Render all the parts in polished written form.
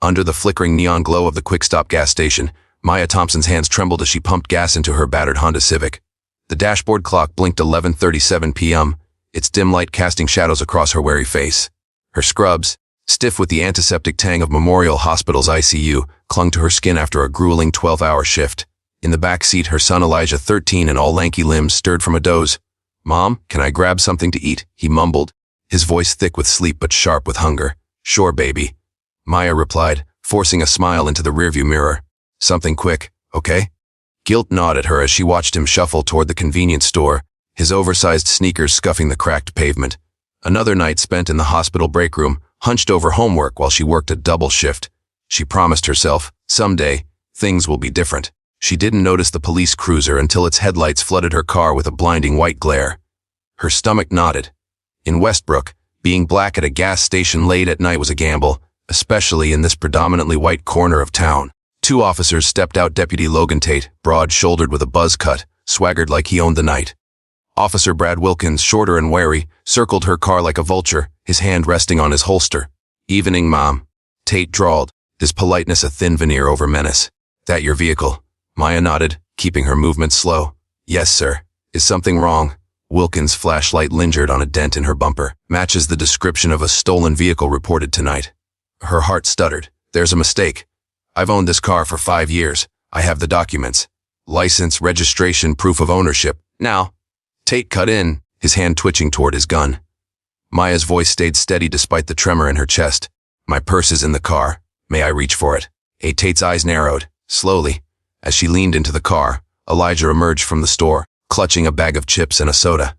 Under the flickering neon glow of the quick-stop gas station, Maya Thompson's hands trembled as she pumped gas into her battered Honda Civic. The dashboard clock blinked 11:37 p.m., its dim light casting shadows across her weary face. Her scrubs, stiff with the antiseptic tang of Memorial Hospital's ICU, clung to her skin after a grueling 12-hour shift. In the back seat, her son Elijah, 13 and all lanky limbs, stirred from a doze. "Mom, can I grab something to eat?" he mumbled, his voice thick with sleep but sharp with hunger. "Sure, baby," Maya replied, forcing a smile into the rearview mirror. "Something quick, okay?" Guilt gnawed at her as she watched him shuffle toward the convenience store, his oversized sneakers scuffing the cracked pavement. Another night spent in the hospital break room, hunched over homework while she worked a double shift. She promised herself, someday, things will be different. She didn't notice the police cruiser until its headlights flooded her car with a blinding white glare. Her stomach knotted. In Westbrook, being black at a gas station late at night was a gamble, especially in this predominantly white corner of town. Two officers stepped out. Deputy Logan Tate, broad-shouldered with a buzz cut, swaggered like he owned the night. Officer Brad Wilkins, shorter and wary, circled her car like a vulture, his hand resting on his holster. "Evening, Mom," Tate drawled, his politeness a thin veneer over menace. "That your vehicle?" Maya nodded, keeping her movements slow. "Yes, sir. Is something wrong?" Wilkins' flashlight lingered on a dent in her bumper. "Matches the description of a stolen vehicle reported tonight." Her heart stuttered. "There's a mistake. I've owned this car for 5 years. I have the documents. License, registration, proof of ownership. Now." Tate cut in, his hand twitching toward his gun. Maya's voice stayed steady despite the tremor in her chest. "My purse is in the car. May I reach for it?" Tate's eyes narrowed, slowly. As she leaned into the car, Elijah emerged from the store, clutching a bag of chips and a soda.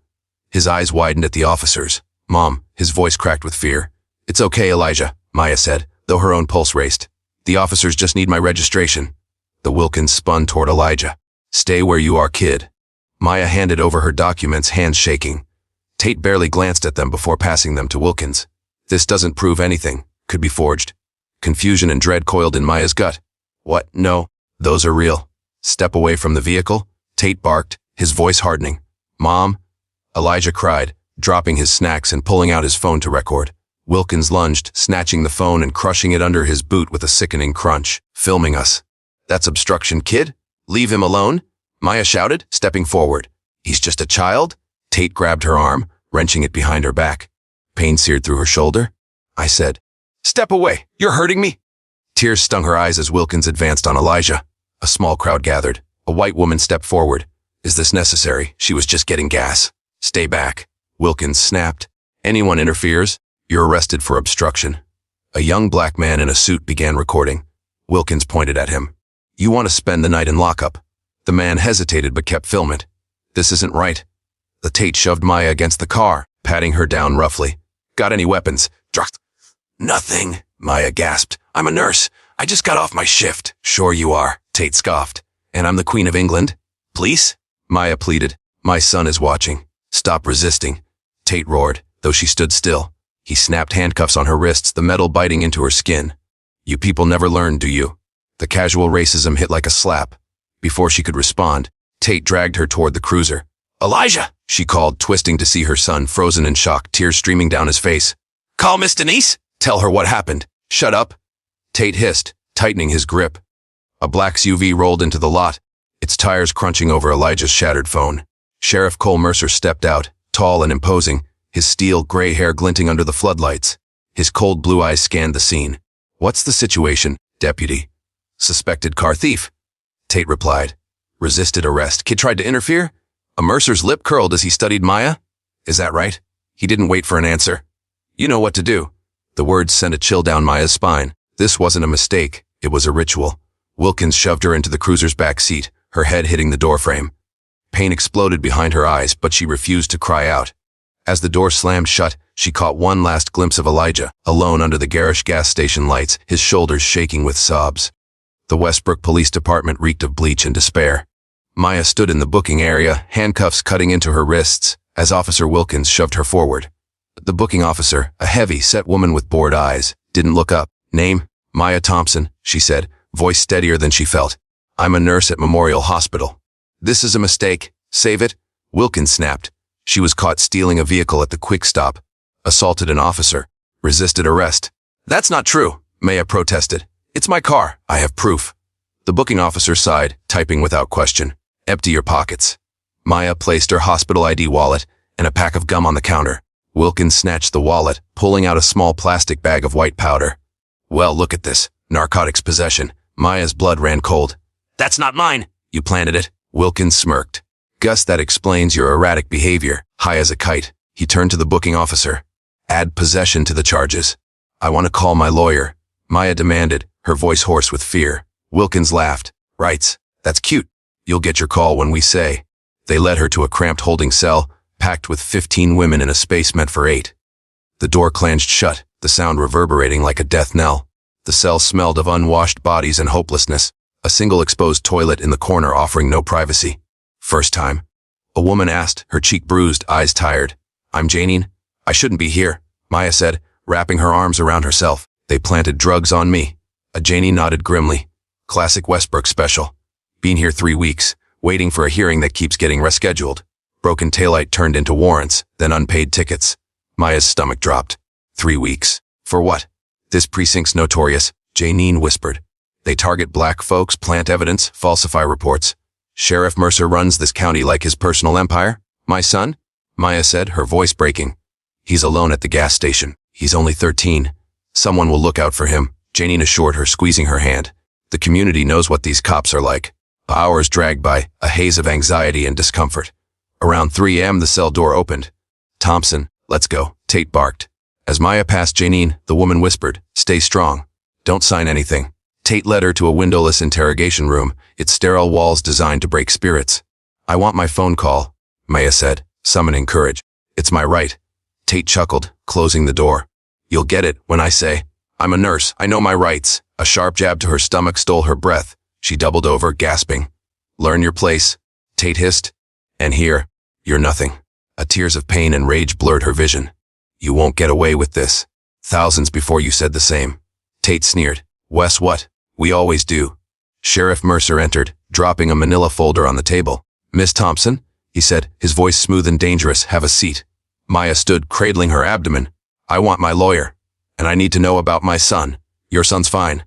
His eyes widened at the officers. "Mom," his voice cracked with fear. "It's okay, Elijah," Maya said, though her own pulse raced. "The officers just need my registration." The Wilkins spun toward Elijah. "Stay where you are, kid." Maya handed over her documents, hands shaking. Tate barely glanced at them before passing them to Wilkins. "This doesn't prove anything. Could be forged." Confusion and dread coiled in Maya's gut. "What? No, those are real." "Step away from the vehicle," Tate barked, his voice hardening. "Mom," Elijah cried, dropping his snacks and pulling out his phone to record. Wilkins lunged, snatching the phone and crushing it under his boot with a sickening crunch. "Filming us." "That's obstruction, kid. Leave him alone," Maya shouted, stepping forward. "He's just a child?" Tate grabbed her arm, wrenching it behind her back. Pain seared through her shoulder. "I said, step away. You're hurting me." Tears stung her eyes as Wilkins advanced on Elijah. A small crowd gathered. A white woman stepped forward. "Is this necessary? She was just getting gas." "Stay back," Wilkins snapped. "Anyone interferes, you're arrested for obstruction." A young black man in a suit began recording. Wilkins pointed at him. "You want to spend the night in lockup?" The man hesitated but kept filming. "This isn't right." The Tate shoved Maya against the car, patting her down roughly. "Got any weapons?" "Nothing," Maya gasped. "I'm a nurse. I just got off my shift." "Sure you are," Tate scoffed. "And I'm the Queen of England?" "Police?" Maya pleaded. "My son is watching." "Stop resisting," Tate roared, though she stood still. He snapped handcuffs on her wrists, the metal biting into her skin. "You people never learn, do you?" The casual racism hit like a slap. Before she could respond, Tate dragged her toward the cruiser. "Elijah," she called, twisting to see her son frozen in shock, tears streaming down his face. "Call Miss Denise. Tell her what happened." "Shut up," Tate hissed, tightening his grip. A black SUV rolled into the lot, its tires crunching over Elijah's shattered phone. Sheriff Cole Mercer stepped out, tall and imposing, his steel gray hair glinting under the floodlights. His cold blue eyes scanned the scene. "What's the situation, deputy?" "Suspected car thief," Tate replied. "Resisted arrest. Kid tried to interfere?" A Mercer's lip curled as he studied Maya. "Is that right?" He didn't wait for an answer. "You know what to do." The words sent a chill down Maya's spine. This wasn't a mistake. It was a ritual. Wilkins shoved her into the cruiser's back seat, her head hitting the doorframe. Pain exploded behind her eyes, but she refused to cry out. As the door slammed shut, she caught one last glimpse of Elijah, alone under the garish gas station lights, his shoulders shaking with sobs. The Westbrook Police Department reeked of bleach and despair. Maya stood in the booking area, handcuffs cutting into her wrists, as Officer Wilkins shoved her forward. The booking officer, a heavy, set woman with bored eyes, didn't look up. "Name? Maya Thompson," she said, voice steadier than she felt. "I'm a nurse at Memorial Hospital." "This is a mistake. Save it," Wilkins snapped. She was caught stealing a vehicle at the quick stop, assaulted an officer, resisted arrest. "That's not true," Maya protested. It's my car. I have proof. The booking officer sighed, typing without question. Empty your pockets. Maya placed her hospital ID wallet and a pack of gum on the counter. Wilkins snatched the wallet, pulling out a small plastic bag of white powder. Well, look at this. Narcotics possession. Maya's blood ran cold. That's not mine. You planted it. Wilkins smirked. Gus, that explains your erratic behavior. High as a kite. He turned to the booking officer. Add possession to the charges. I want to call my lawyer. Maya demanded, her voice hoarse with fear. Wilkins laughed. Rights. That's cute. You'll get your call when we say. They led her to a cramped holding cell, packed with 15 women in a space meant for 8. The door clanged shut, the sound reverberating like a death knell. The cell smelled of unwashed bodies and hopelessness, a single exposed toilet in the corner offering no privacy. First time? A woman asked, her cheek bruised, eyes tired. I'm Janine. I shouldn't be here, Maya said, wrapping her arms around herself. They planted drugs on me. A Janine nodded grimly. Classic Westbrook special. Been here 3 weeks, waiting for a hearing that keeps getting rescheduled. Broken taillight turned into warrants, then unpaid tickets. Maya's stomach dropped. 3 weeks. For what? This precinct's notorious, Janine whispered. They target black folks, plant evidence, falsify reports. Sheriff Mercer runs this county like his personal empire. My son? Maya said, her voice breaking. He's alone at the gas station. He's only 13. Someone will look out for him, Janine assured her, squeezing her hand. The community knows what these cops are like. Hours dragged by, a haze of anxiety and discomfort. Around 3 a.m. the cell door opened. Thompson, let's go, Tate barked. As Maya passed Janine, the woman whispered, stay strong. Don't sign anything. Tate led her to a windowless interrogation room, its sterile walls designed to break spirits. I want my phone call, Maya said, summoning courage. It's my right. Tate chuckled, closing the door. You'll get it when I say, I'm a nurse, I know my rights. A sharp jab to her stomach stole her breath. She doubled over, gasping. Learn your place, Tate hissed. And here, you're nothing. A tears of pain and rage blurred her vision. You won't get away with this. Thousands before you said the same. Tate sneered. Wes, what? We always do. Sheriff Mercer entered, dropping a manila folder on the table. Miss Thompson, he said, his voice smooth and dangerous, have a seat. Maya stood, cradling her abdomen. I want my lawyer. And I need to know about my son. Your son's fine.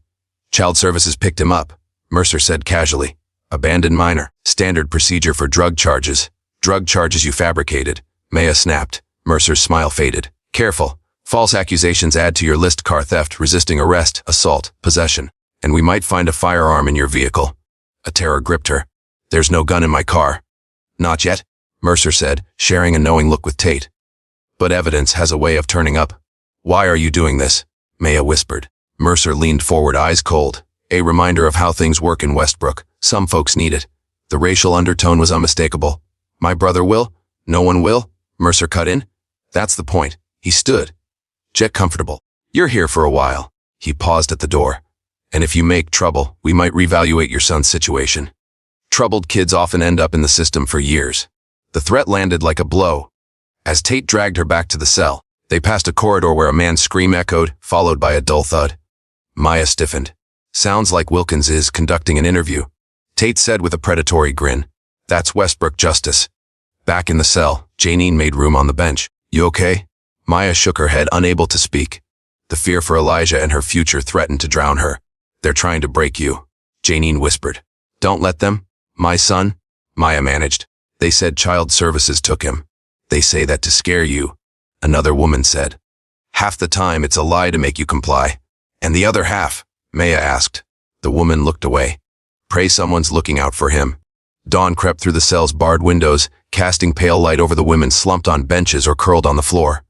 Child Services picked him up, Mercer said casually. Abandoned minor. Standard procedure for drug charges. Drug charges you fabricated. Maya snapped. Mercer's smile faded. Careful. False accusations add to your list: car theft, resisting arrest, assault, possession. And we might find a firearm in your vehicle. A terror gripped her. There's no gun in my car. Not yet, Mercer said, sharing a knowing look with Tate. But evidence has a way of turning up. Why are you doing this? Maya whispered. Mercer leaned forward, eyes cold. A reminder of how things work in Westbrook. Some folks need it. The racial undertone was unmistakable. My brother will? No one will? Mercer cut in. That's the point. He stood. Get comfortable. You're here for a while. He paused at the door. And if you make trouble, we might reevaluate your son's situation. Troubled kids often end up in the system for years. The threat landed like a blow. As Tate dragged her back to the cell, they passed a corridor where a man's scream echoed, followed by a dull thud. Maya stiffened. Sounds like Wilkins is conducting an interview. Tate said with a predatory grin. That's Westbrook justice. Back in the cell, Janine made room on the bench. You okay? Maya shook her head, unable to speak. The fear for Elijah and her future threatened to drown her. They're trying to break you, Janine whispered. Don't let them. My son? Maya managed. They said Child Services took him. They say that to scare you, another woman said. Half the time it's a lie to make you comply. And the other half? Maya asked. The woman looked away. Pray someone's looking out for him. Dawn crept through the cell's barred windows, casting pale light over the women slumped on benches or curled on the floor.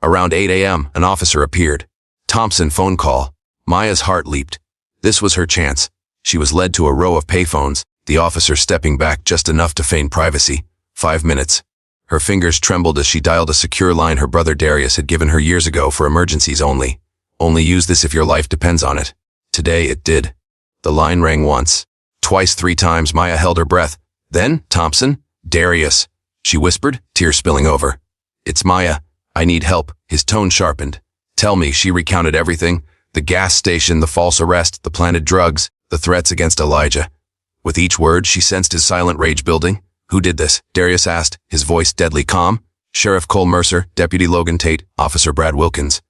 Around 8 a.m., an officer appeared. Thompson phone call. Maya's heart leaped. This was her chance. She was led to a row of payphones, the officer stepping back just enough to feign privacy. 5 minutes. Her fingers trembled as she dialed a secure line her brother Darius had given her years ago for emergencies only. Only use this if your life depends on it. Today it did. The line rang once. Twice, 3 times. Maya held her breath. Then, Thompson, Darius, she whispered, tears spilling over. It's Maya. I need help. His tone sharpened. Tell me. She recounted everything. The gas station, the false arrest, the planted drugs, the threats against Elijah. With each word, she sensed his silent rage building. Who did this? Darius asked, his voice deadly calm. Sheriff Cole Mercer, Deputy Logan Tate, Officer Brad Wilkins.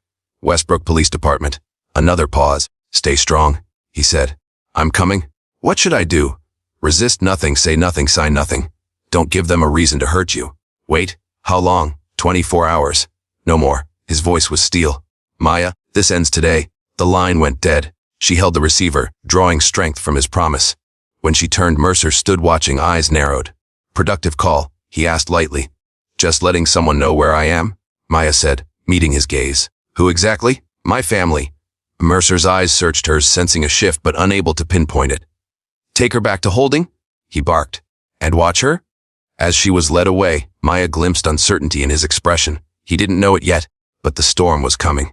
Westbrook Police Department. Another pause. Stay strong, he said. I'm coming. What should I do? Resist nothing, say nothing, sign nothing. Don't give them a reason to hurt you. Wait, how long? 24 hours. No more. His voice was steel. Maya, this ends today. The line went dead. She held the receiver, drawing strength from his promise. When she turned, Mercer stood watching, eyes narrowed. Productive call, he asked lightly. Just letting someone know where I am, Maya said, meeting his gaze. Who exactly? My family. Mercer's eyes searched hers, sensing a shift but unable to pinpoint it. Take her back to holding? He barked. And watch her? As she was led away, Maya glimpsed uncertainty in his expression. He didn't know it yet, but the storm was coming.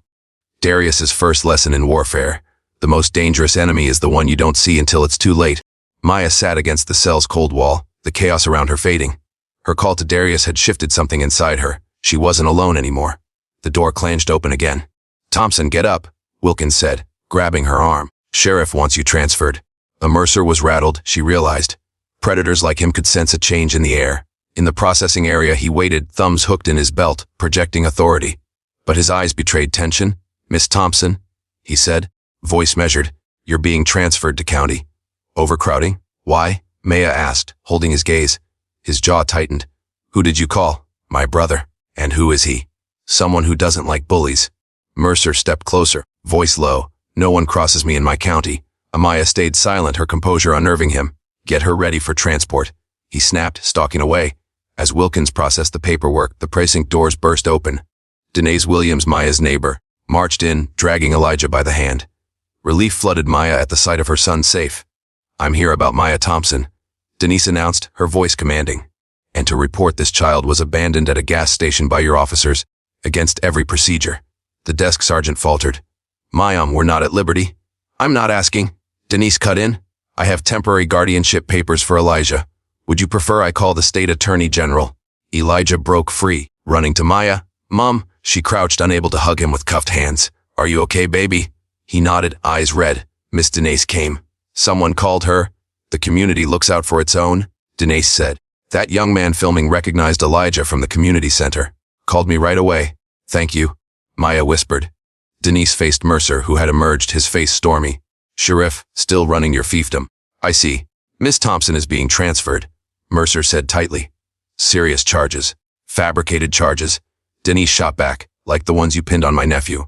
Darius's first lesson in warfare. The most dangerous enemy is the one you don't see until it's too late. Maya sat against the cell's cold wall, the chaos around her fading. Her call to Darius had shifted something inside her. She wasn't alone anymore. The door clanged open again. Thompson, get up, Wilkins said, grabbing her arm. Sheriff wants you transferred. Mercer was rattled, she realized. Predators like him could sense a change in the air. In the processing area he waited, thumbs hooked in his belt, projecting authority. But his eyes betrayed tension. Miss Thompson, he said, voice measured, you're being transferred to county. Overcrowding? Why? Maya asked, holding his gaze. His jaw tightened. Who did you call? My brother. And who is he? Someone who doesn't like bullies. Mercer stepped closer, voice low. No one crosses me in my county. Amaya stayed silent, her composure unnerving him. Get her ready for transport. He snapped, stalking away. As Wilkins processed the paperwork, the precinct doors burst open. Denise Williams, Maya's neighbor, marched in, dragging Elijah by the hand. Relief flooded Maya at the sight of her son safe. I'm here about Maya Thompson, Denise announced, her voice commanding. And to report this child was abandoned at a gas station by your officers, against every procedure. The desk sergeant faltered. We're not at liberty. I'm not asking. Denise cut in. I have temporary guardianship papers for Elijah. Would you prefer I call the state attorney general? Elijah broke free, running to Maya. Mom, she crouched, unable to hug him with cuffed hands. Are you okay, baby? He nodded, eyes red. Miss Denise came. Someone called her. The community looks out for its own, Denise said. That young man filming recognized Elijah from the community center. Called me right away. Thank you, Maya whispered. Denise faced Mercer, who had emerged, his face stormy. Sheriff, still running your fiefdom. I see. Miss Thompson is being transferred, Mercer said tightly. Serious charges. Fabricated charges. Denise shot back, like the ones you pinned on my nephew.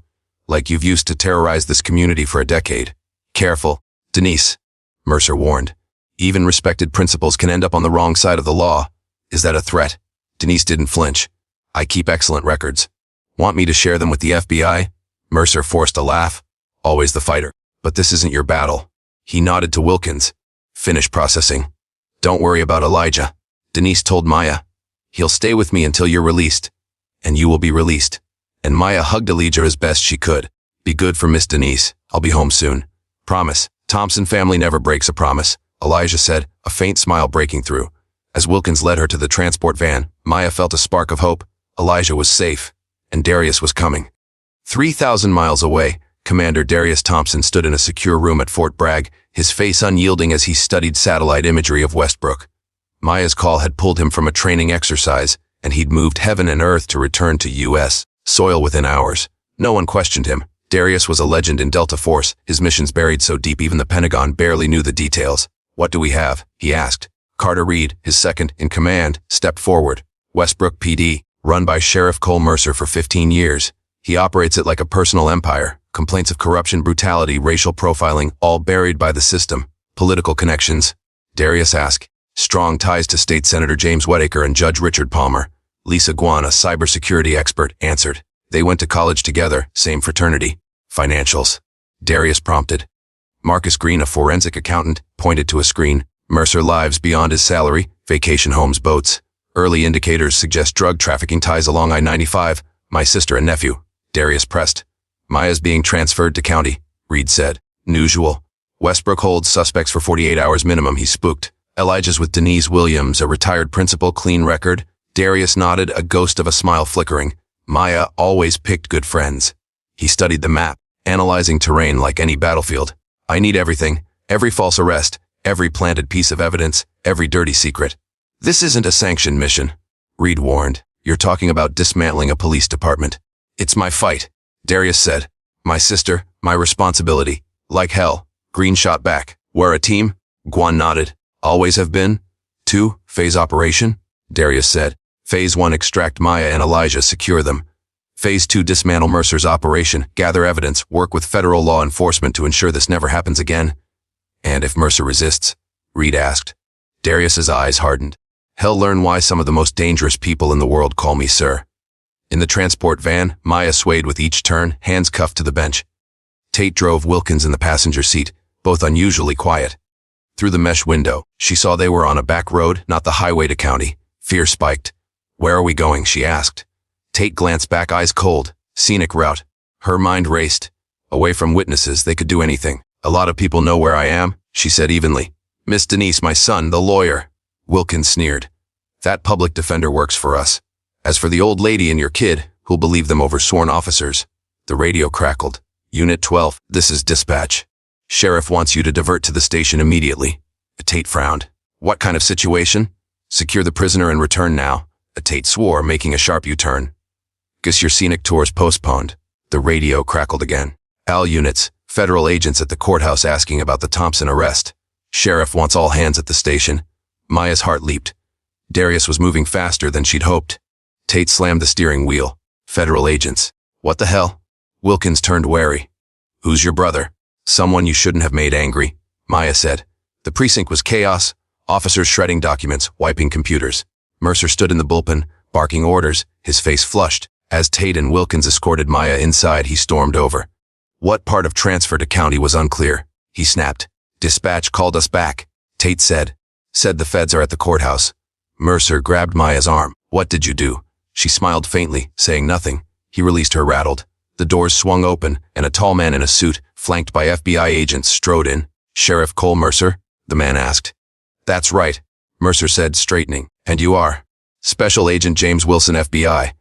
Like you've used to terrorize this community for a decade. Careful, Denise, Mercer warned. Even respected principals can end up on the wrong side of the law. Is that a threat? Denise didn't flinch. I keep excellent records. Want me to share them with the FBI? Mercer forced a laugh. Always the fighter. But this isn't your battle. He nodded to Wilkins. Finish processing. Don't worry about Elijah, Denise told Maya. He'll stay with me until you're released. And you will be released. And Maya hugged Elijah as best she could. Be good for Miss Denise. I'll be home soon. Promise. Thompson family never breaks a promise, Elijah said, a faint smile breaking through. As Wilkins led her to the transport van, Maya felt a spark of hope. Elijah was safe. And Darius was coming. 3,000 miles away, Commander Darius Thompson stood in a secure room at Fort Bragg, his face unyielding as he studied satellite imagery of Westbrook. Maya's call had pulled him from a training exercise, and he'd moved heaven and earth to return to U.S. soil within hours. No one questioned him. Darius was a legend in Delta Force, his missions buried so deep even the Pentagon barely knew the details. What do we have? He asked. Carter Reed, his second in command, stepped forward. Westbrook PD, run by Sheriff Cole Mercer for 15 years. He operates it like a personal empire. Complaints of corruption, brutality, racial profiling, all buried by the system. Political connections? Darius asked. Strong ties to State Senator James Whittaker and Judge Richard Palmer. Lisa Guan, a cybersecurity expert, answered. They went to college together, same fraternity. Financials? Darius prompted. Marcus Green, a forensic accountant, pointed to a screen. Mercer lives beyond his salary, vacation homes, boats. Early indicators suggest drug trafficking ties along I-95. My sister and nephew. Darius pressed. Maya's being transferred to county, Reed said. Unusual. Westbrook holds suspects for 48 hours minimum, he spooked. Elijah's with Denise Williams, a retired principal, clean record. Darius nodded, a ghost of a smile flickering. Maya always picked good friends. He studied the map, analyzing terrain like any battlefield. I need everything, every false arrest, every planted piece of evidence, every dirty secret. This isn't a sanctioned mission, Reed warned. You're talking about dismantling a police department. It's my fight, Darius said. My sister, my responsibility. Like hell, Green shot back. We're a team? Guan nodded. Always have been? 2. Phase operation? Darius said. Phase 1, extract Maya and Elijah, secure them. Phase 2, dismantle Mercer's operation, gather evidence, work with federal law enforcement to ensure this never happens again. And if Mercer resists? Reed asked. Darius's eyes hardened. He'll learn why some of the most dangerous people in the world call me sir. In the transport van, Maya swayed with each turn, hands cuffed to the bench. Tate drove Wilkins in the passenger seat, both unusually quiet. Through the mesh window, she saw they were on a back road, not the highway to county. Fear spiked. Where are we going? She asked. Tate glanced back, eyes cold. Scenic route. Her mind raced. Away from witnesses, they could do anything. A lot of people know where I am, she said evenly. Miss Denise, my son, the lawyer. Wilkins sneered. That public defender works for us. As for the old lady and your kid, who'll believe them over sworn officers? The radio crackled. Unit 12, this is dispatch. Sheriff wants you to divert to the station immediately. Tate frowned. What kind of situation? Secure the prisoner and return now. Tate swore, making a sharp U-turn. Guess your scenic tour's postponed. The radio crackled again. All units, federal agents at the courthouse asking about the Thompson arrest. Sheriff wants all hands at the station. Maya's heart leaped. Darius was moving faster than she'd hoped. Tate slammed the steering wheel. Federal agents. What the hell? Wilkins turned wary. Who's your brother? Someone you shouldn't have made angry, Maya said. The precinct was chaos, officers shredding documents, wiping computers. Mercer stood in the bullpen, barking orders, his face flushed. As Tate and Wilkins escorted Maya inside, he stormed over. What part of transfer to county was unclear? He snapped. Dispatch called us back, Tate said. Said the feds are at the courthouse. Mercer grabbed Maya's arm. What did you do? She smiled faintly, saying nothing. He released her, rattled. The doors swung open, and a tall man in a suit, flanked by FBI agents, strode in. Sheriff Cole Mercer? The man asked. That's right, Mercer said, straightening. And you are? Special Agent James Wilson, FBI.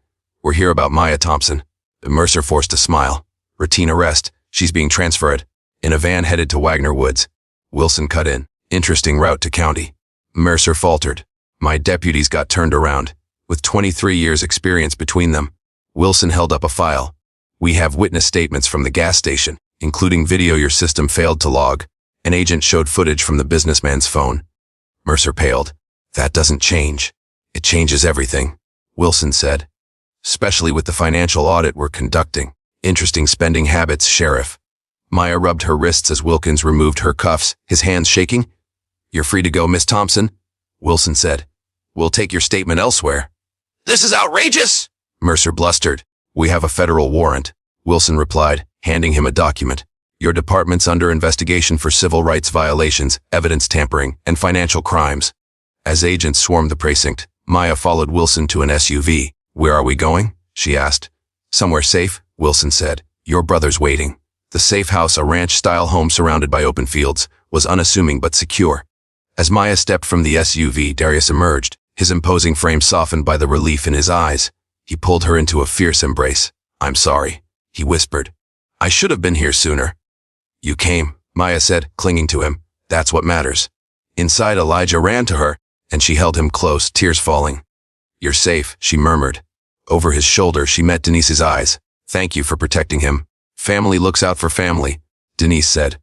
We're here about Maya Thompson. Mercer forced a smile. Routine arrest. She's being transferred. In a van headed to Wagner Woods. Wilson cut in. Interesting route to county. Mercer faltered. My deputies got turned around. With 23 years experience between them. Wilson held up a file. We have witness statements from the gas station, including video your system failed to log. An agent showed footage from the businessman's phone. Mercer paled. That doesn't change. It changes everything, Wilson said. Especially with the financial audit we're conducting. Interesting spending habits, Sheriff. Maya rubbed her wrists as Wilkins removed her cuffs, his hands shaking. You're free to go, Miss Thompson, Wilson said. We'll take your statement elsewhere. This is outrageous, Mercer blustered. We have a federal warrant, Wilson replied, handing him a document. Your department's under investigation for civil rights violations, evidence tampering, and financial crimes. As agents swarmed the precinct, Maya followed Wilson to an SUV. Where are we going? She asked. Somewhere safe, Wilson said. Your brother's waiting. The safe house, a ranch-style home surrounded by open fields, was unassuming but secure. As Maya stepped from the SUV, Darius emerged, his imposing frame softened by the relief in his eyes. He pulled her into a fierce embrace. I'm sorry, he whispered. I should have been here sooner. You came, Maya said, clinging to him. That's what matters. Inside, Elijah ran to her, and she held him close, tears falling. You're safe, she murmured. Over his shoulder, she met Denise's eyes. Thank you for protecting him. Family looks out for family, Denise said.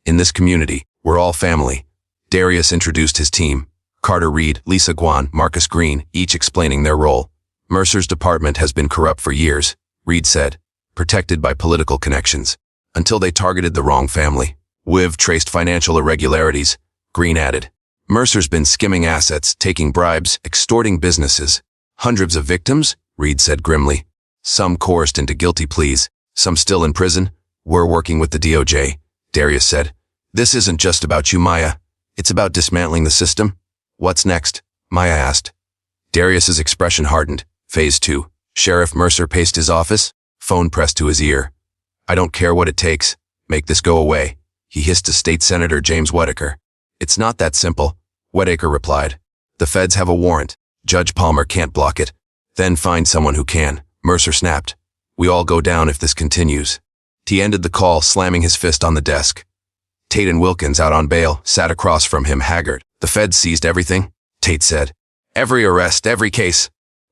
In this community, we're all family. Darius introduced his team. Carter Reed, Lisa Guan, Marcus Green, each explaining their role. Mercer's department has been corrupt for years, Reed said, protected by political connections, until they targeted the wrong family. We've traced financial irregularities, Green added. Mercer's been skimming assets, taking bribes, extorting businesses. Hundreds of victims, Reed said grimly. Some coerced into guilty pleas, some still in prison. We're working with the DOJ, Darius said. This isn't just about you, Maya. It's about dismantling the system. What's next? Maya asked. Darius's expression hardened. Phase 2. Sheriff Mercer paced his office, phone pressed to his ear. I don't care what it takes. Make this go away, he hissed to State Senator James Whitaker. It's not that simple, Whitaker replied. The feds have a warrant. Judge Palmer can't block it. Then find someone who can, Mercer snapped. We all go down if this continues. He ended the call, slamming his fist on the desk. Tate and Wilkins, out on bail, sat across from him, haggard. The feds seized everything, Tate said. Every arrest, every case.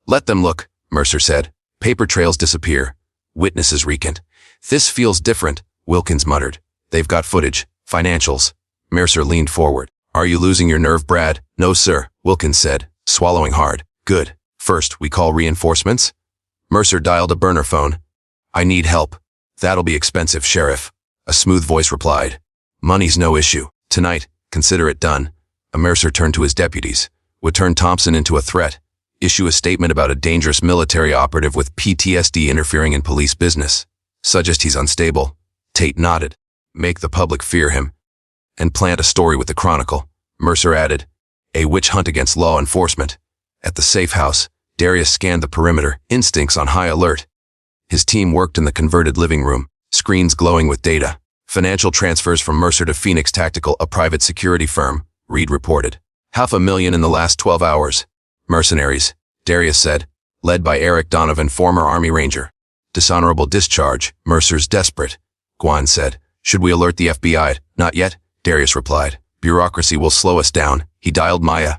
Let them look, Mercer said. Paper trails disappear. Witnesses recant. This feels different, Wilkins muttered. They've got footage. Financials. Mercer leaned forward. Are you losing your nerve, Brad? No, sir, Wilkins said, swallowing hard. Good. First, we call reinforcements? Mercer dialed a burner phone. I need help. That'll be expensive, Sheriff. A smooth voice replied. Money's no issue. Tonight, consider it done. Mercer turned to his deputies. Would turn Thompson into a threat. Issue a statement about a dangerous military operative with PTSD interfering in police business. Suggest he's unstable. Tate nodded. Make the public fear him. And plant a story with the Chronicle. Mercer added. A witch hunt against law enforcement. At the safe house, Darius scanned the perimeter, instincts on high alert. His team worked in the converted living room, screens glowing with data. Financial transfers from Mercer to Phoenix Tactical, a private security firm, Reed reported. $500,000 in the last 12 hours. Mercenaries, Darius said, led by Eric Donovan, former Army Ranger. Dishonorable discharge, Mercer's desperate. Guan said, should we alert the FBI? Not yet, Darius replied. Bureaucracy will slow us down. He dialed Maya.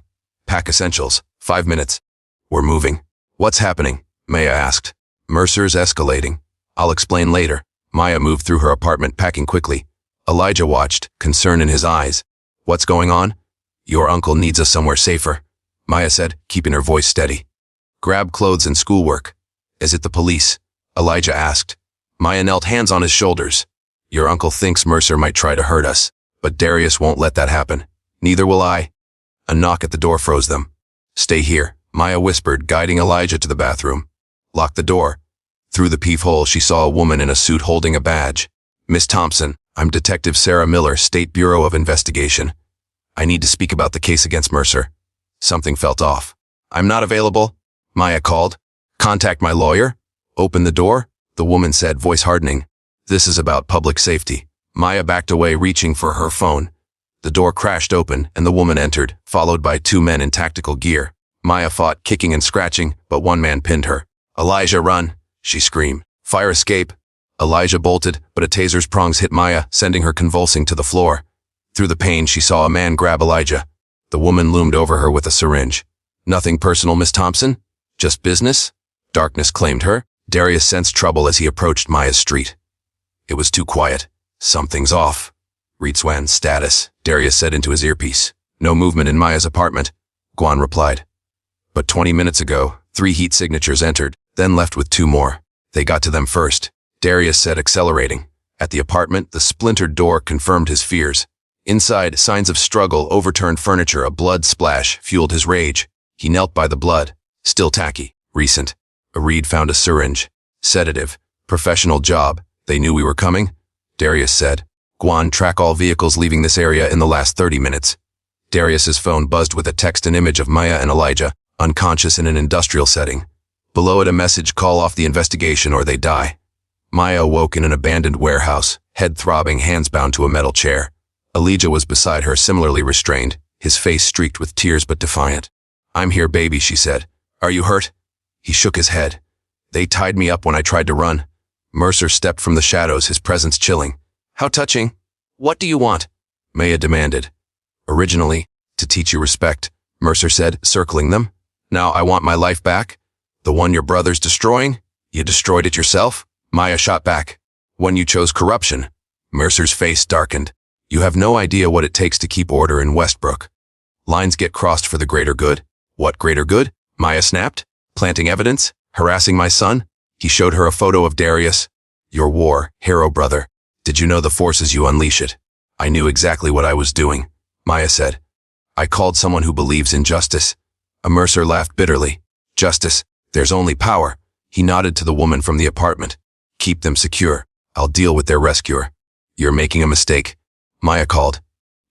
Pack essentials. 5 minutes. We're moving. What's happening? Maya asked. Mercer's escalating. I'll explain later. Maya moved through her apartment, packing quickly. Elijah watched, concern in his eyes. What's going on? Your uncle needs us somewhere safer, Maya said, keeping her voice steady. Grab clothes and schoolwork. Is it the police? Elijah asked. Maya knelt, hands on his shoulders. Your uncle thinks Mercer might try to hurt us, but Darius won't let that happen. Neither will I. A knock at the door froze them. Stay here, Maya whispered, guiding Elijah to the bathroom. Lock the door. Through the peephole, she saw a woman in a suit holding a badge. Miss Thompson, I'm Detective Sarah Miller, State Bureau of Investigation. I need to speak about the case against Mercer. Something felt off. I'm not available, Maya called. Contact my lawyer? Open the door, the woman said, voice hardening. This is about public safety. Maya backed away, reaching for her phone. The door crashed open, and the woman entered, followed by 2 men in tactical gear. Maya fought, kicking and scratching, but one man pinned her. Elijah, run, she screamed. Fire escape. Elijah bolted, but a taser's prongs hit Maya, sending her convulsing to the floor. Through the pain, she saw a man grab Elijah. The woman loomed over her with a syringe. Nothing personal, Miss Thompson? Just business? Darkness claimed her. Darius sensed trouble as he approached Maya's street. It was too quiet. Something's off. Reetswan, status, Darius said into his earpiece. No movement in Maya's apartment, Guan replied. But 20 minutes ago, 3 heat signatures entered, then left with 2 more. They got to them first, Darius said, accelerating. At the apartment, the splintered door confirmed his fears. Inside, signs of struggle, overturned furniture, a blood splash fueled his rage. He knelt by the blood. Still tacky. Recent. Reed found a syringe. Sedative. Professional job. They knew we were coming? Darius said. Guan, track all vehicles leaving this area in the last 30 minutes. Darius's phone buzzed with a text and image of Maya and Elijah, unconscious in an industrial setting. Below it a message, call off the investigation or they die. Maya awoke in an abandoned warehouse, head throbbing, hands bound to a metal chair. Elijah was beside her, similarly restrained, his face streaked with tears but defiant. I'm here, baby, she said. Are you hurt? He shook his head. They tied me up when I tried to run. Mercer stepped from the shadows, his presence chilling. How touching. What do you want? Maya demanded. Originally, to teach you respect, Mercer said, circling them. Now I want my life back. The one your brother's destroying? You destroyed it yourself? Maya shot back. When you chose corruption. Mercer's face darkened. You have no idea what it takes to keep order in Westbrook. Lines get crossed for the greater good. What greater good? Maya snapped. Planting evidence? Harassing my son? He showed her a photo of Darius. Your war, hero brother. Did you know the forces you unleash it? I knew exactly what I was doing, Maya said. I called someone who believes in justice. Mercer laughed bitterly. Justice, there's only power. He nodded to the woman from the apartment. Keep them secure. I'll deal with their rescuer. You're making a mistake, Maya called.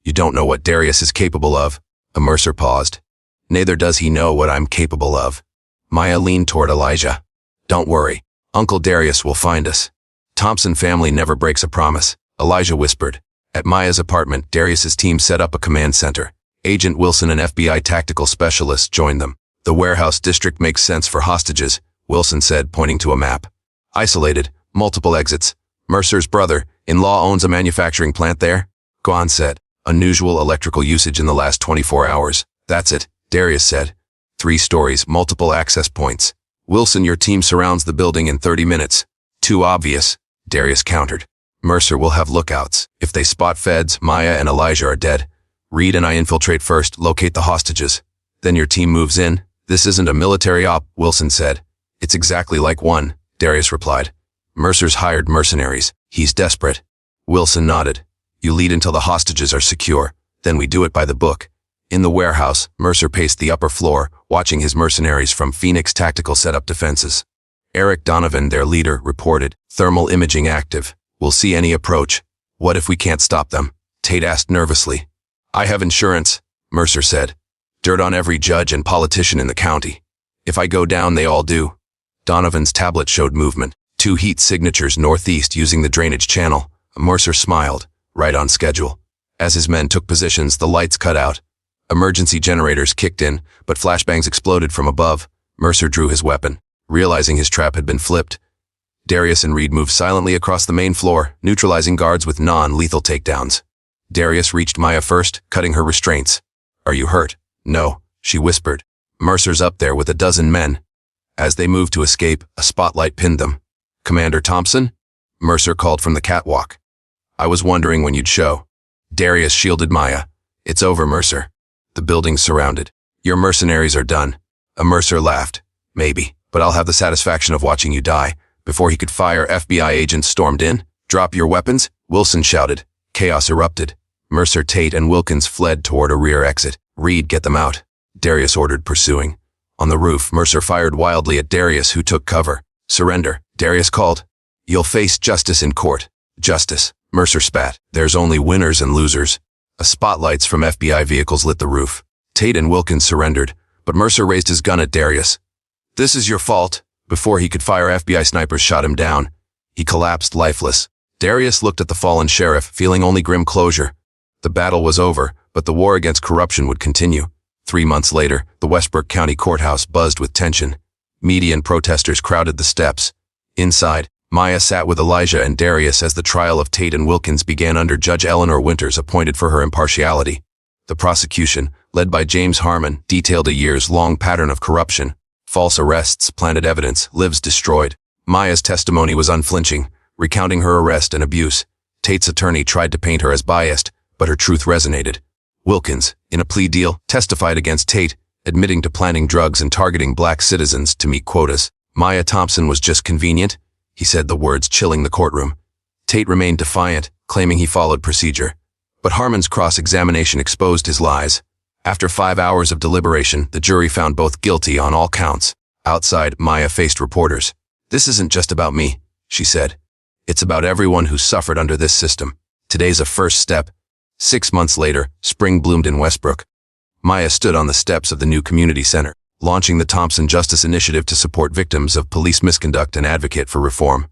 You don't know what Darius is capable of. Mercer paused. Neither does he know what I'm capable of. Maya leaned toward Elijah. Don't worry. Uncle Darius will find us. Thompson family never breaks a promise, Elijah whispered. At Maya's apartment, Darius's team set up a command center. Agent Wilson and FBI tactical specialists joined them. The warehouse district makes sense for hostages, Wilson said, pointing to a map. Isolated, multiple exits. Mercer's brother-in-law owns a manufacturing plant there, Guan said. Unusual electrical usage in the last 24 hours. That's it, Darius said. 3 stories, multiple access points. Wilson, your team surrounds the building in 30 minutes. Too obvious, Darius countered. Mercer will have lookouts. If they spot feds, Maya and Elijah are dead. Reed and I infiltrate first, locate the hostages. Then your team moves in. This isn't a military op, Wilson said. It's exactly like one, Darius replied. Mercer's hired mercenaries. He's desperate. Wilson nodded. You lead until the hostages are secure. Then we do it by the book. In the warehouse, Mercer paced the upper floor, watching his mercenaries from Phoenix Tactical set up defenses. Eric Donovan, their leader, reported, thermal imaging active. We'll see any approach. What if we can't stop them? Tate asked nervously. I have insurance, Mercer said. Dirt on every judge and politician in the county. If I go down, they all do. Donovan's tablet showed movement. 2 heat signatures northeast using the drainage channel. Mercer smiled. Right on schedule. As his men took positions, the lights cut out. Emergency generators kicked in, but flashbangs exploded from above. Mercer drew his weapon, realizing his trap had been flipped. Darius and Reed moved silently across the main floor, neutralizing guards with non-lethal takedowns. Darius reached Maya first, cutting her restraints. Are you hurt? No, she whispered. Mercer's up there with a dozen men. As they moved to escape, a spotlight pinned them. Commander Thompson? Mercer called from the catwalk. I was wondering when you'd show. Darius shielded Maya. It's over, Mercer. The building's surrounded. Your mercenaries are done. Mercer laughed. Maybe, but I'll have the satisfaction of watching you die. Before he could fire, FBI agents stormed in. Drop your weapons, Wilson shouted. Chaos erupted. Mercer, Tate, and Wilkins fled toward a rear exit. Reed, get them out. Darius ordered, pursuing. On the roof, Mercer fired wildly at Darius, who took cover. Surrender, Darius called. You'll face justice in court. Justice, Mercer spat. There's only winners and losers. Spotlights from FBI vehicles lit the roof. Tate and Wilkins surrendered, but Mercer raised his gun at Darius. This is your fault. Before he could fire, FBI snipers shot him down. He collapsed lifeless. Darius looked at the fallen sheriff, feeling only grim closure. The battle was over, but the war against corruption would continue. 3 months later, the Westbrook County Courthouse buzzed with tension. Media and protesters crowded the steps. Inside, Maya sat with Elijah and Darius as the trial of Tate and Wilkins began under Judge Eleanor Winters, appointed for her impartiality. The prosecution, led by James Harmon, detailed a years-long pattern of corruption. False arrests, planted evidence, lives destroyed. Maya's testimony was unflinching, recounting her arrest and abuse. Tate's attorney tried to paint her as biased, but her truth resonated. Wilkins, in a plea deal, testified against Tate, admitting to planting drugs and targeting black citizens to meet quotas. Maya Thompson was just convenient, he said, the words chilling the courtroom. Tate remained defiant, claiming he followed procedure. But Harmon's cross-examination exposed his lies. After 5 hours of deliberation, the jury found both guilty on all counts. Outside, Maya faced reporters. This isn't just about me, she said. It's about everyone who suffered under this system. Today's a first step. 6 months later, spring bloomed in Westbrook. Maya stood on the steps of the new community center, launching the Thompson Justice Initiative to support victims of police misconduct and advocate for reform.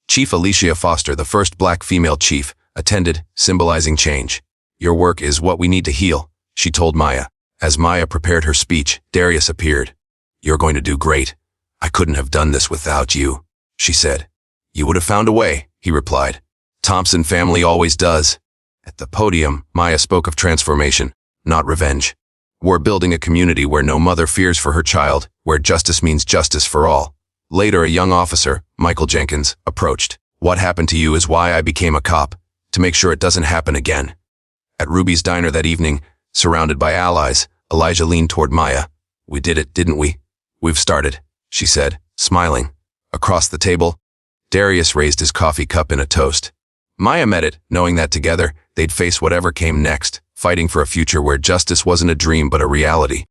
Chief Alicia Foster, the first black female chief, attended, symbolizing change. Your work is what we need to heal, she told Maya. As Maya prepared her speech, Darius appeared. You're going to do great. I couldn't have done this without you, she said. You would have found a way, he replied. Thompson family always does. At the podium, Maya spoke of transformation, not revenge. We're building a community where no mother fears for her child, where justice means justice for all. Later, a young officer, Michael Jenkins, approached. What happened to you is why I became a cop, to make sure it doesn't happen again. At Ruby's diner that evening, surrounded by allies, Elijah leaned toward Maya. We did it, didn't we? We've started, she said, smiling. Across the table, Darius raised his coffee cup in a toast. Maya met it, knowing that together, they'd face whatever came next, fighting for a future where justice wasn't a dream but a reality.